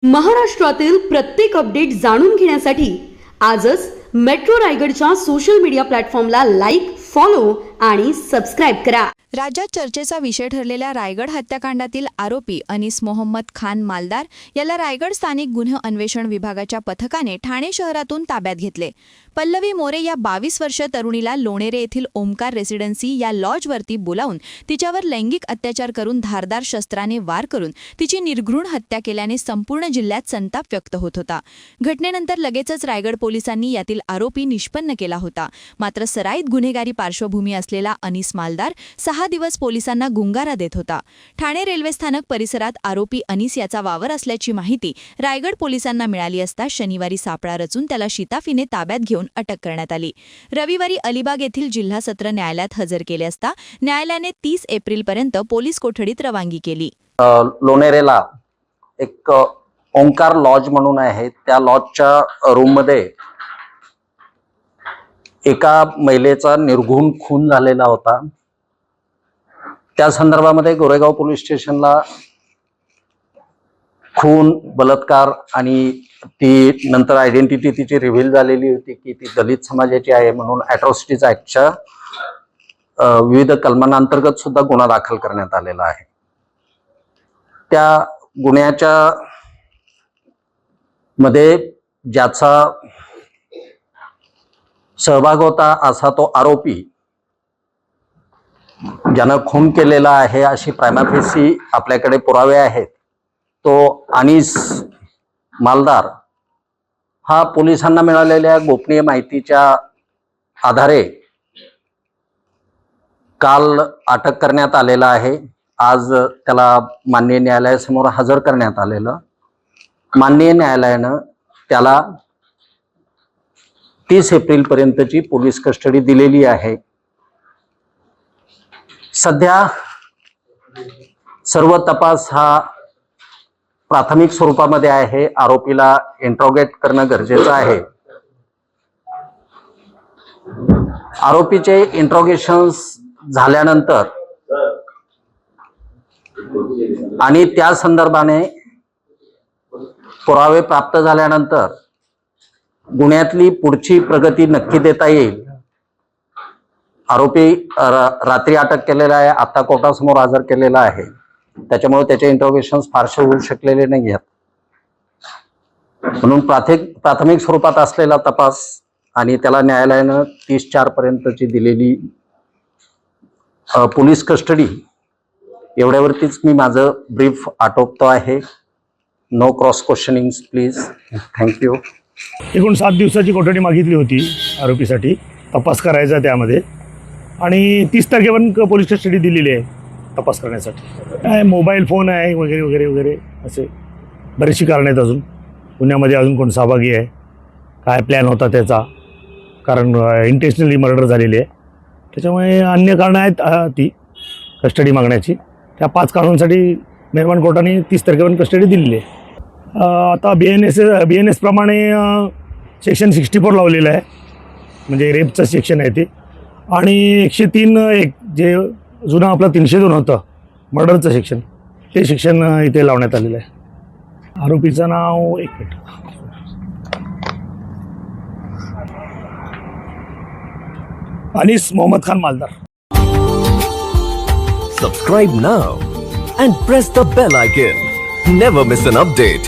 महाराष्ट्रातील प्रत्येक अपडेट जाणून घेण्यासाठी आजच मेट्रो रायगडच्या सोशल मीडिया प्लॅटफॉर्मला लाईक, फॉलो आणि सबस्क्राईब करा. राज्यात चर्चेचा विषय ठरलेल्या रायगड हत्याकांडातील आरोपी अनीस मोहम्मद खान मालदार याला रायगड स्थानिक गुन्हे अन्वेषण विभागाच्या पथकाने ठाणे शहरातून ताब्यात घेतले. पल्लवी मोरे या 22 वर्षीय तरुणीला लोणेरे येथील ओमकार रेसिडेन्सी या लॉजवरती बोलावून तिच्यावर लैंगिक अत्याचार करून धारदार शस्त्राने वार करून तिची निर्घृण हत्या केल्याने संपूर्ण जिल्ह्यात संताप व्यक्त होत होता. घटनेनंतर लगेचच रायगड पोलिसांनी यातील आरोपी निष्पन्न केला होता. मात्र सराईत गुन्हेगारी पार्श्वभूमी असलेला अनीस मालदार 6 दिवस पोलिसांना गुंगारा देत होता. ठाणे रेल्वे स्थानक परिसरात आरोपी अनीस याचा वावर असल्याची माहिती रायगड पोलिसांना मिळाली असता शनिवारी सापळा रचून त्याला शिताफीने ताब्यात घेऊन अटक करण्यात आली. रविवारी अलिबाग येथील जिल्हा सत्र न्यायालयात हजर केले असता न्यायालयाने 30 एप्रिलपर्यंत पोलीस कोठडीत रवानगी केली. लोणेरेला एक ओंकार लॉज म्हणून आहे, त्या लॉजच्या रूममध्ये एका महिलेचा निर्घृण खून झालेला होता. त्या संदर्भामध्ये गोरेगाव पोलीस स्टेशनला खून, बलात्कार आणि ती नंतर आयडेंटिटी तिची रिव्हील झालेली होती की ती दलित समाजाची आहे म्हणून ॲट्रॉसिटीज ॲक्टच्या विविध कलमांअंतर्गत सुद्धा गुन्हा दाखल करण्यात आलेला आहे. त्या गुन्ह्याच्या मध्ये ज्याचा सहभाग होता असा तो आरोपी ज्यानं खून केलेला आहे अशी प्रायमा फेसी आपल्याकडे पुरावे आहेत, तो अनीस मालदार हा पोलिसांना मिळालेल्या गोपनीय माहितीच्या आधारे काल अटक करण्यात आलेला आहे. आज त्याला माननीय न्यायालयासमोर हजर करण्यात आलेलं. माननीय न्यायालयानं त्याला 30 एप्रिलपर्यंतची पोलीस कस्टडी दिलेली आहे. सध्या सर्व तपास हा प्राथमिक स्वरूपामध्ये आहे. आरोपीला इंट्रोगेट करणं गरजेचं आहे. आरोपीचे इंट्रोगेशन्स झाल्यानंतर आणि त्या संदर्भाने पुरावे प्राप्त झाल्यानंतर गुन्ह्यातली पुढची प्रगती नक्की देता येईल. आरोपी रात्री अटक केलेला आहे, आता कोर्टासमोर हजर केलेला आहे, त्याच्यामुळे त्याचे इंट्रोगेशन्स फारसे होऊ शकलेले नाही आहेत. म्हणून प्राथमिक स्वरूपात असलेला तपास आणि त्याला न्यायालयानं 30/4 पर्यंतची दिलेली पोलीस कस्टडी एवढ्यावरतीच मी माझं ब्रीफ आटोपतो आहे. No cross questioning please. Thank you. एकूण 7 दिवसाची कोठडी मागितली होती आरोपीसाठी, तपास करायचा त्यामध्ये, आणि 30 तारखेपर्यंत पोलीस कस्टडी दिलेली आहे तपास करण्यासाठी. मोबाईल फोन आहे वगैरे वगैरे वगैरे असे बरेचशी कारणं आहेत. अजून गुन्ह्यामध्ये अजून कोण सहभागी आहे, काय प्लॅन होता त्याचा, कारण इंटेन्शनली मर्डर झालेली आहे, त्याच्यामुळे अन्य कारणं आहेत ती कस्टडी मागण्याची. त्या 5 कारणांसाठी मेहरबान कोर्टाने 30 तारखेपर्यंत कस्टडी दिलेली आहे. आता BNS प्रमाणे सेक्शन 64 लावलेलं आहे, म्हणजे रेपचं सेक्शन आहे ते, आणि 103 जे जुनं आपलं 302 होतं मर्डरचं सेक्शन, ते सेक्शन इथे लावण्यात आलेलं आहे. आरोपीचं नाव एक मिनिट, अनीस मोहम्मद खान मालदार. Subscribe now and press the bell icon. Never miss an update.